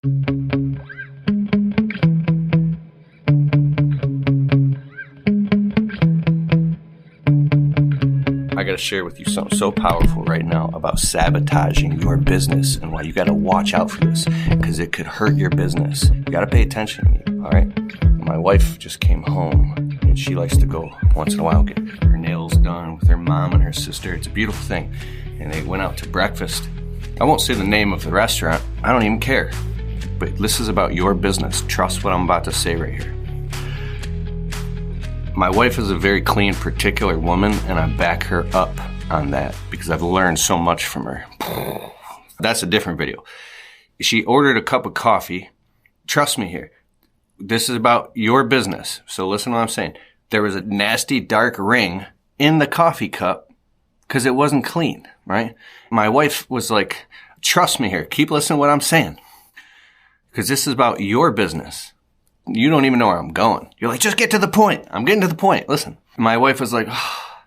I got to share with you something so powerful right now about sabotaging your business and why you got to watch out for this, because it could hurt your business. You got to pay attention to me, all right? My wife just came home, and she likes to go once in a while get her nails done with her mom and her sister. It's a beautiful thing. And they went out to breakfast. I won't say the name of the restaurant. I don't even care. But this is about your business. Trust what I'm about to say right here. My wife is a very clean, particular woman, and I back her up on that because I've learned so much from her. That's a different video. She ordered a cup of coffee. Trust me here. This is about your business. So listen to what I'm saying. There was a nasty dark ring in the coffee cup because it wasn't clean, right? My wife was like, trust me here. Keep listening to what I'm saying. Because this is about your business. You don't even know where I'm going. You're like, just get to the point. I'm getting to the point. Listen. My wife was like, oh,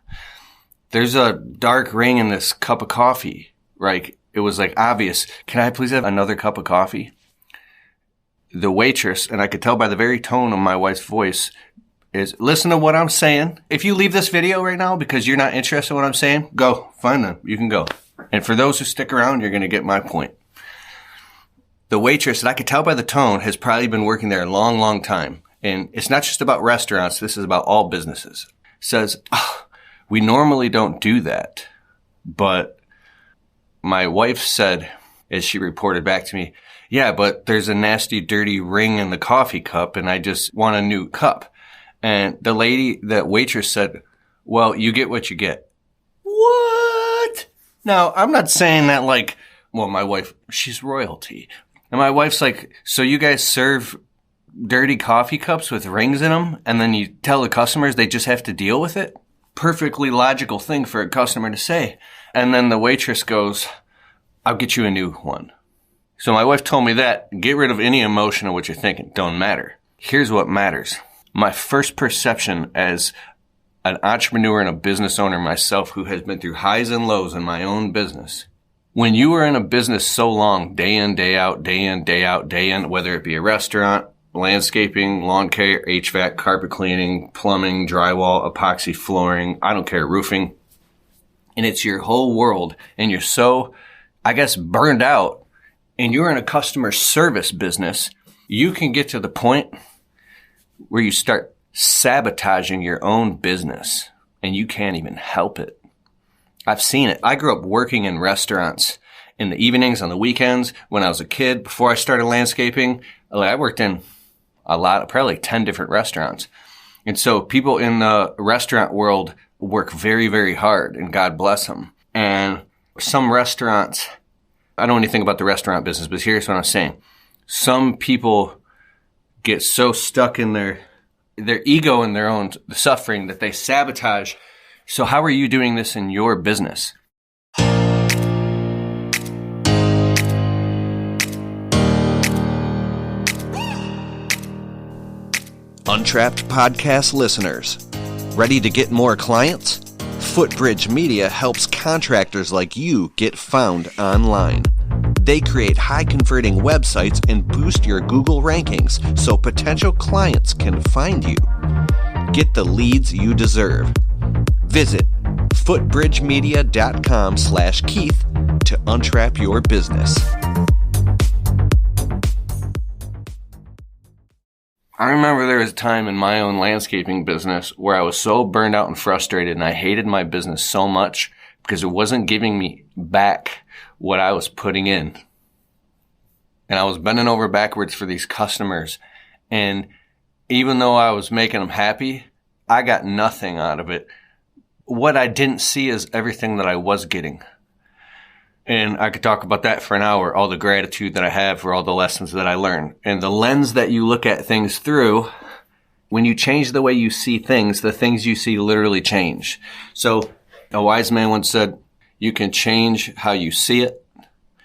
there's a dark ring in this cup of coffee. Right? It was like obvious. Can I please have another cup of coffee? The waitress, and I could tell by the very tone of my wife's voice, is listen to what I'm saying. If you leave this video right now because you're not interested in what I'm saying, go. Fine then. You can go. And for those who stick around, you're going to get my point. The waitress, and I could tell by the tone, has probably been working there a long, long time. And it's not just about restaurants. This is about all businesses. Says, oh, we normally don't do that. But my wife said, as she reported back to me, yeah, but there's a nasty, dirty ring in the coffee cup, and I just want a new cup. And the lady, that waitress said, well, you get what you get. What? Now, I'm not saying that like, well, my wife, she's royalty. And my wife's like, so you guys serve dirty coffee cups with rings in them, and then you tell the customers they just have to deal with it? Perfectly logical thing for a customer to say. And then the waitress goes, I'll get you a new one. So my wife told me that. Get rid of any emotion of what you're thinking. Don't matter. Here's what matters. My first perception as an entrepreneur and a business owner myself who has been through highs and lows in my own business. When you are in a business so long, day in, day out, day in, day out, day in, whether it be a restaurant, landscaping, lawn care, HVAC, carpet cleaning, plumbing, drywall, epoxy flooring, I don't care, roofing, and it's your whole world, and you're so, I guess, burned out, and you're in a customer service business, you can get to the point where you start sabotaging your own business, and you can't even help it. I've seen it. I grew up working in restaurants in the evenings, on the weekends, when I was a kid, before I started landscaping. I worked in a lot, probably like 10 different restaurants. And so people in the restaurant world work very, very hard, and God bless them. And some restaurants, I don't know anything about the restaurant business, but here's what I'm saying. Some people get so stuck in their ego and their own suffering that they sabotage. So how are you doing this in your business? Untrapped podcast listeners, ready to get more clients? Footbridge Media helps contractors like you get found online. They create high-converting websites and boost your Google rankings so potential clients can find you. Get the leads you deserve. Visit footbridgemedia.com/Keith to untrap your business. I remember there was a time in my own landscaping business where I was so burned out and frustrated, and I hated my business so much because it wasn't giving me back what I was putting in. And I was bending over backwards for these customers. And even though I was making them happy, I got nothing out of it. What I didn't see is everything that I was getting. And I could talk about that for an hour, all the gratitude that I have for all the lessons that I learned. And the lens that you look at things through, when you change the way you see things, the things you see literally change. So a wise man once said, you can change how you see it.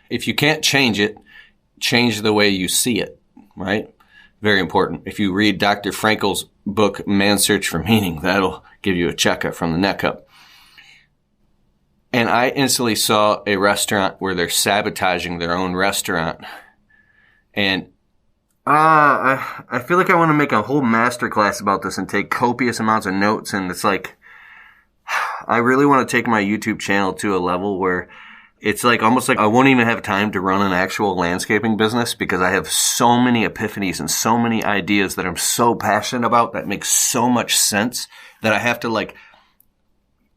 If you can't change it, change the way you see it, right? Very important. If you read Dr. Frankl's book, Man's Search for Meaning, that'll give you a checkup from the neck up. And I instantly saw a restaurant where they're sabotaging their own restaurant. And I feel like I want to make a whole masterclass about this and take copious amounts of notes. And it's like, I really want to take my YouTube channel to a level where it's like almost like I won't even have time to run an actual landscaping business because I have so many epiphanies and so many ideas that I'm so passionate about that make so much sense that I have to like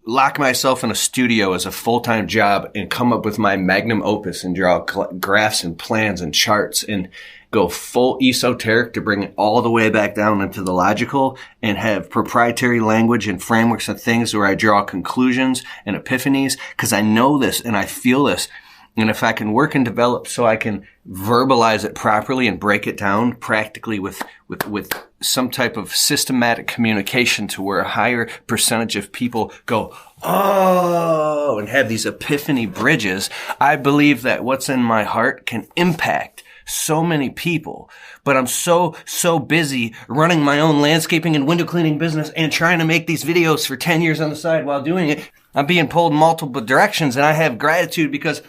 lock myself in a studio as a full-time job and come up with my magnum opus and draw graphs and plans and charts and go full esoteric to bring it all the way back down into the logical and have proprietary language and frameworks of things where I draw conclusions and epiphanies because I know this and I feel this. And if I can work and develop so I can verbalize it properly and break it down practically with some type of systematic communication to where a higher percentage of people go, oh, and have these epiphany bridges, I believe that what's in my heart can impact so many people. But I'm so busy running my own landscaping and window cleaning business and trying to make these videos for 10 years on the side while doing it. I'm being pulled in multiple directions, and I have gratitude because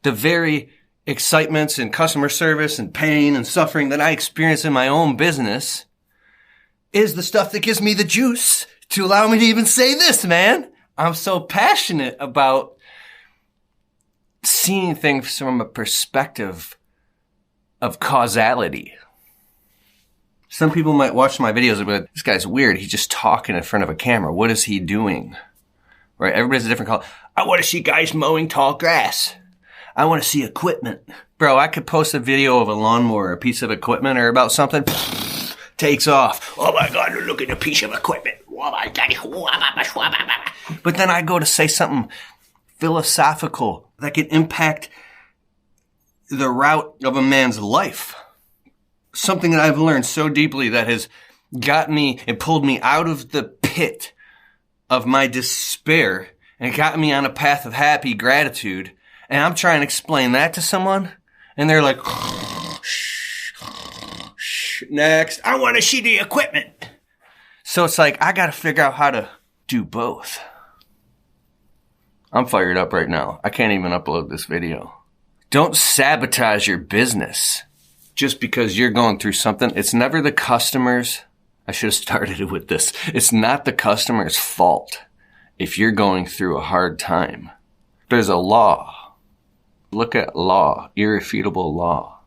the very excitements and customer service and pain and suffering that I experience in my own business is the stuff that gives me the juice to allow me to even say this, man. I'm so passionate about seeing things from a perspective of causality. Some people might watch my videos and be like, this guy's weird. He's just talking in front of a camera. What is he doing? Right? Everybody's a different color. I want to see guys mowing tall grass. I want to see equipment. Bro, I could post a video of a lawnmower, a piece of equipment, or about something, takes off. Oh my God, look at a piece of equipment. But then I go to say something philosophical that can impact the route of a man's life. Something that I've learned so deeply that has got me and pulled me out of the pit of my despair and got me on a path of happy gratitude. And I'm trying to explain that to someone, and they're like, next, I want to see the equipment. So it's like, I got to figure out how to do both. I'm fired up right now. I can't even upload this video. Don't sabotage your business just because you're going through something. It's never the customer's. I should have started it with this. It's not the customer's fault if you're going through a hard time. There's a law. Look at law, irrefutable law.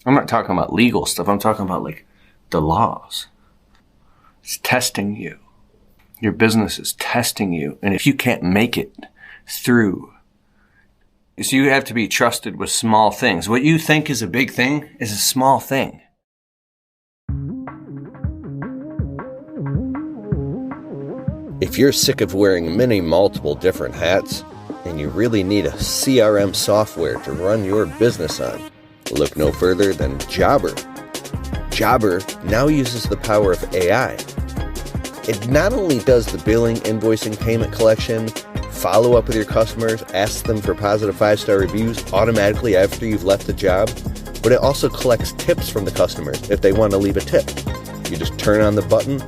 I'm not talking about legal stuff. I'm talking about like the laws. It's testing you. Your business is testing you. And if you can't make it through, so you have to be trusted with small things. What you think is a big thing is a small thing. If you're sick of wearing multiple different hats, and you really need a CRM software to run your business on, look no further than Jobber. Jobber now uses the power of AI. It not only does the billing, invoicing, payment collection, follow up with your customers, ask them for positive 5-star reviews automatically after you've left the job, but it also collects tips from the customers if they want to leave a tip. You just turn on the button,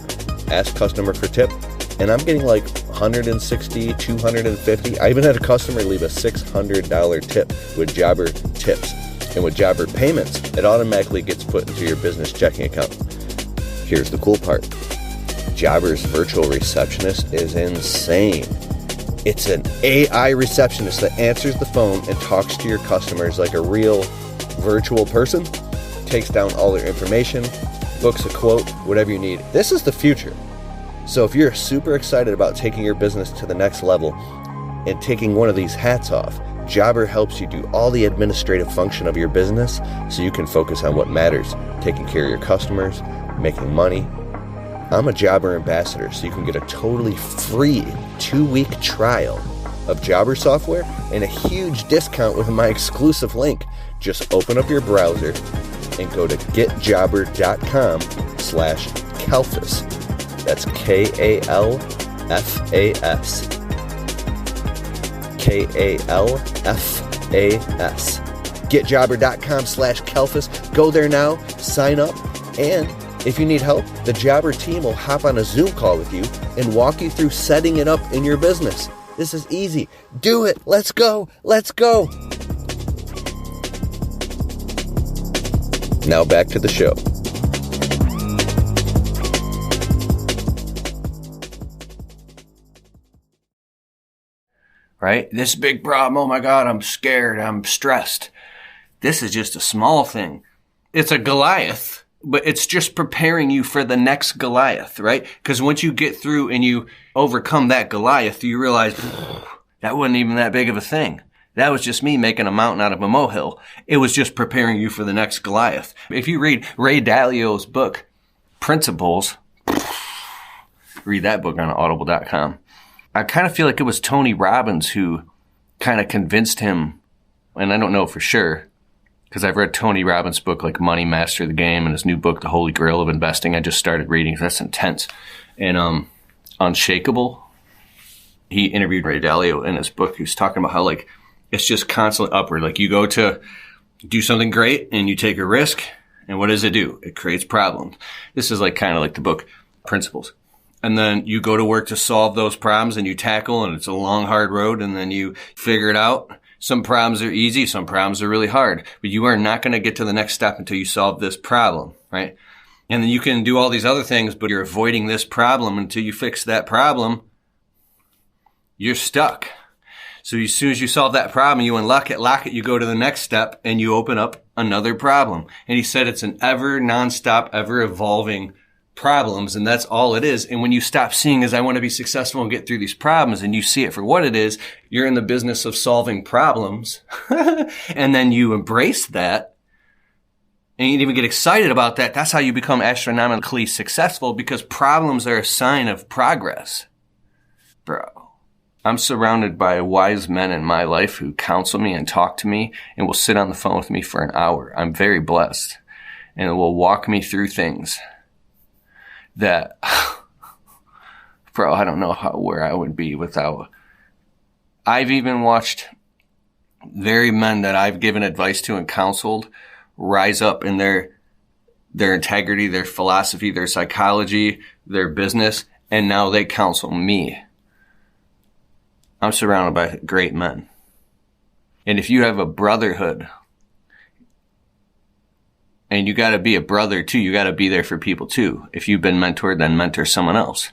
ask customer for tip, and I'm getting like $160, $250. I even had a customer leave a $600 tip with Jobber tips. And with Jobber payments, it automatically gets put into your business checking account. Here's the cool part. Jobber's virtual receptionist is insane. It's an AI receptionist that answers the phone and talks to your customers like a real virtual person, takes down all their information, books a quote, whatever you need. This is the future. So if you're super excited about taking your business to the next level and taking one of these hats off, Jobber helps you do all the administrative function of your business so you can focus on what matters, taking care of your customers, making money. I'm a Jobber ambassador, so you can get a totally free 2-week trial of Jobber software and a huge discount with my exclusive link. Just open up your browser and go to getjobber.com/Kalfas. That's Kalfas. Kalfas. Getjobber.com/Kalfas. Go there now, sign up, and if you need help, the Jobber team will hop on a Zoom call with you and walk you through setting it up in your business. This is easy. Do it. Let's go. Let's go. Now back to the show. Right? This big problem, oh my God, I'm scared, I'm stressed. This is just a small thing. It's a Goliath, but it's just preparing you for the next Goliath, right? Because once you get through and you overcome that Goliath, you realize that wasn't even that big of a thing. That was just me making a mountain out of a molehill. It was just preparing you for the next Goliath. If you read Ray Dalio's book, Principles, read that book on audible.com. I kind of feel like it was Tony Robbins who kind of convinced him, and I don't know for sure, because I've read Tony Robbins' book like Money, Master the Game, and his new book, The Holy Grail of Investing. I just started reading, that's intense. And Unshakable, he interviewed Ray Dalio in his book. He was talking about how like it's just constantly upward. Like you go to do something great and you take a risk, and what does it do? It creates problems. This is like kind of like the book Principles. And then you go to work to solve those problems and you tackle, and it's a long, hard road, and then you figure it out. Some problems are easy, some problems are really hard, but you are not going to get to the next step until you solve this problem, right? And then you can do all these other things, but you're avoiding this problem until you fix that problem. You're stuck. So as soon as you solve that problem, you unlock it, lock it, you go to the next step, and you open up another problem. And he said it's an ever nonstop, ever evolving problems, and that's all it is. And when you stop seeing as I want to be successful and get through these problems, and you see it for what it is, you're in the business of solving problems. And then you embrace that, and you even get excited about that. That's how you become astronomically successful, because problems are a sign of progress. Bro, I'm surrounded by wise men in my life who counsel me and talk to me and will sit on the phone with me for an hour. I'm very blessed, and it will walk me through things that, bro, I don't know where I would be without. I've even watched very men that I've given advice to and counseled rise up in their integrity, their philosophy, their psychology, their business, and now they counsel me. I'm surrounded by great men. And if you have a brotherhood, and you got to be a brother too. You got to be there for people too. If you've been mentored, then mentor someone else.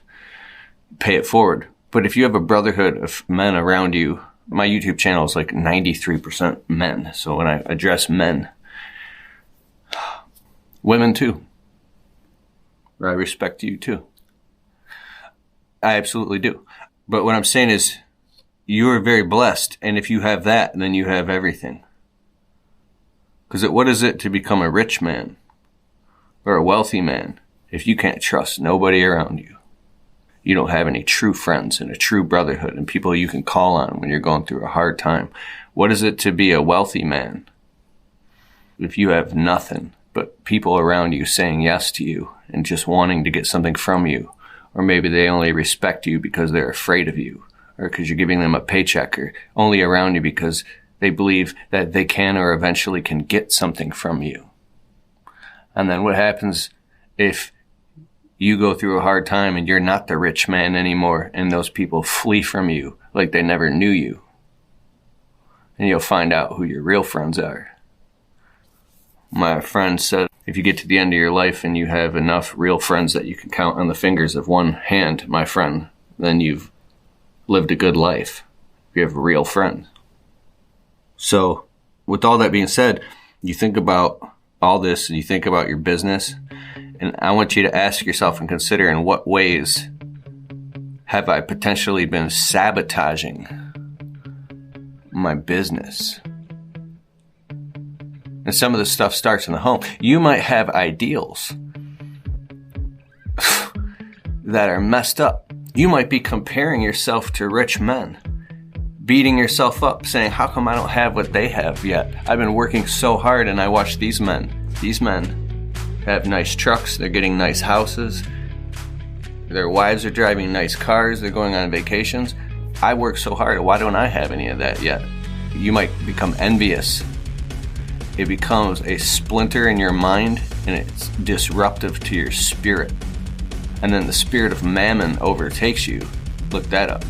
Pay it forward. But if you have a brotherhood of men around you, my YouTube channel is like 93% men. So when I address men, women too, I respect you too. I absolutely do. But what I'm saying is you are very blessed. And if you have that, then you have everything. Because what is it to become a rich man or a wealthy man if you can't trust nobody around you? You don't have any true friends and a true brotherhood and people you can call on when you're going through a hard time. What is it to be a wealthy man if you have nothing but people around you saying yes to you and just wanting to get something from you? Or maybe they only respect you because they're afraid of you, or because you're giving them a paycheck, or only around you because they believe that they can or eventually can get something from you. And then what happens if you go through a hard time and you're not the rich man anymore, and those people flee from you like they never knew you? And you'll find out who your real friends are. My friend said, if you get to the end of your life and you have enough real friends that you can count on the fingers of one hand, my friend, then you've lived a good life. You have real friends. So with all that being said, you think about all this and you think about your business, and I want you to ask yourself and consider, in what ways have I potentially been sabotaging my business? And some of this stuff starts in the home. You might have ideals that are messed up. You might be comparing yourself to rich men, beating yourself up, saying, how come I don't have what they have yet? I've been working so hard and I watch these men. These men have nice trucks. They're getting nice houses. Their wives are driving nice cars. They're going on vacations. I work so hard. Why don't I have any of that yet? You might become envious. It becomes a splinter in your mind, and it's disruptive to your spirit. And then the spirit of mammon overtakes you. Look that up.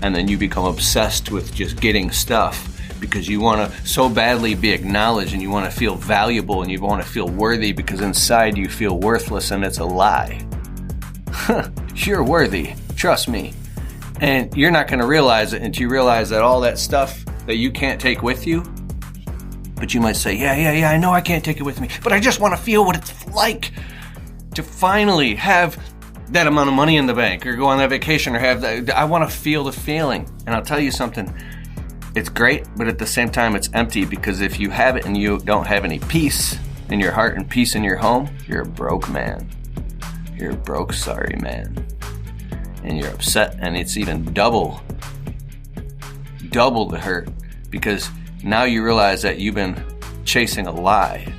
And then you become obsessed with just getting stuff because you want to so badly be acknowledged and you want to feel valuable and you want to feel worthy because inside you feel worthless, and it's a lie. You're worthy, trust me. And you're not going to realize it until you realize that all that stuff that you can't take with you, but you might say, yeah, I know I can't take it with me, but I just want to feel what it's like to finally have that amount of money in the bank or go on that vacation or have that. I want to feel the feeling. And I'll tell you something, it's great, but at the same time it's empty, because if you have it and you don't have any peace in your heart and peace in your home, you're a broke man. You're a broke, sorry man. And you're upset, and it's even double the hurt, because now you realize that you've been chasing a lie.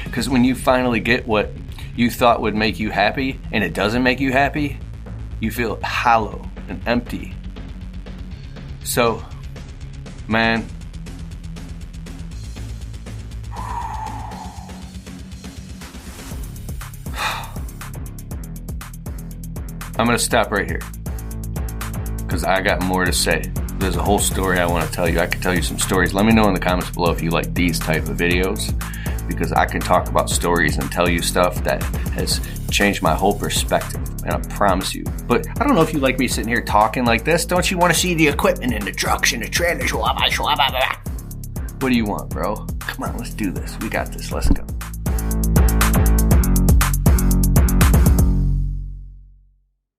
Because when you finally get what you thought would make you happy and it doesn't make you happy, you feel hollow and empty. So, man, I'm going to stop right here because I got more to say. There's a whole story I want to tell you. I could tell you some stories. Let me know in the comments below if you like these type of videos, because I can talk about stories and tell you stuff that has changed my whole perspective, and I promise you. But I don't know if you like me sitting here talking like this. Don't you want to see the equipment and the trucks and the trailers? What do you want, bro? Come on, let's do this. We got this. Let's go.